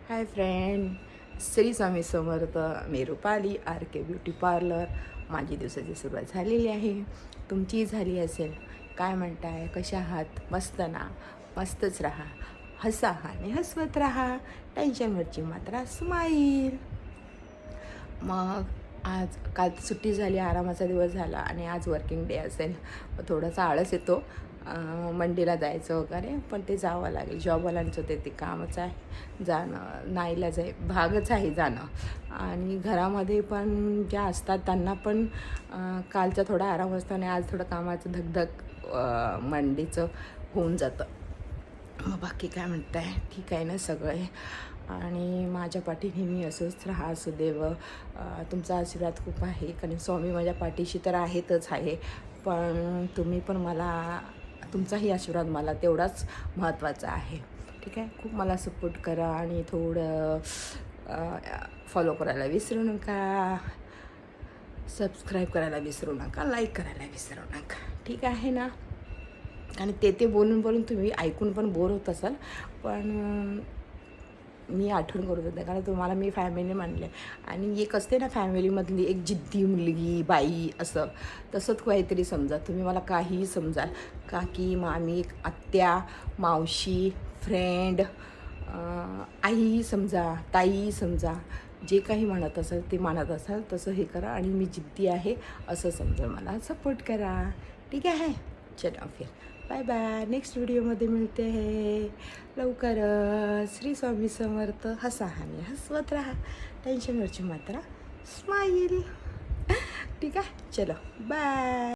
Hi friend, Shri Swami Samarth. मी Rupali, R के beauty parlour. माझी दिवसाची सुरुवात झालेली आहे, तुमचीही झाली असेल. काय म्हणताय, कशा आहात? मस्त ना? मस्तच राहा, हसा आणि हसवत राहा. टेन्शनवरची मात्रा स्माईल. मग आज काल सुट्टी झाली, आरामाचा दिवस झाला आणि आज वर्किंग डे असेल. थोडासा आळस येतो मंडेला जायचं वगैरे, पण ते जावं लागेल. जॉबवाल्यांचं ते कामच आहे, जाणं नाईलाज आहे, भागच आहे जाणं. आणि घरामध्ये पण ज्या असतात त्यांना पण कालचा थोडा आराम असतो आणि आज थोडं कामाचं धगधग मंडेचं होऊन जातं. मग बाकी काय म्हणताय, ठीक आहे ना सगळे? आणि माझ्या पाठी नेहमी असंच राहा, असू देव. तुमचा आशीर्वाद खूप आहे, कारण स्वामी माझ्या पाठीशी तर आहेतच आहे, पण तुम्ही पण मला, तुमचाही आशीर्वाद मला तेवढाच महत्त्वाचा आहे. ठीक आहे, खूप मला सपोर्ट करा आणि थोडं फॉलो करायला विसरू नका, सबस्क्राईब करायला विसरू नका, लाईक करायला विसरू नका. ठीक आहे ना? आणि ते बोलून बोलून तुम्ही ऐकून पण बोर होत असाल, पण मी आठवण करू देते, कारण तुम्हाला मी फॅमिली मानले. आणि एक असते ना फॅमिलीमधली एक जिद्दी मुलगी बाई, असं तसंच काहीतरी समजा. तुम्ही मला काहीही समजाल, काकी, मामी, आत्या, मावशी, फ्रेंड, आई समजा, ताई समजा, जे काही म्हणत असाल ते मानत असाल तसं हे करा. आणि मी जिद्दी आहे असं समजा, मला सपोर्ट करा. ठीक आहे? चला फिर बाय बाय. नेक्स्ट व्हिडिओमध्ये मिळते आहे लवकरच. श्री स्वामी समर्थ. हसा आणि हसवत राहा. टेन्शनवरची मात्रा स्माईल. ठीक आहे, चलो बाय.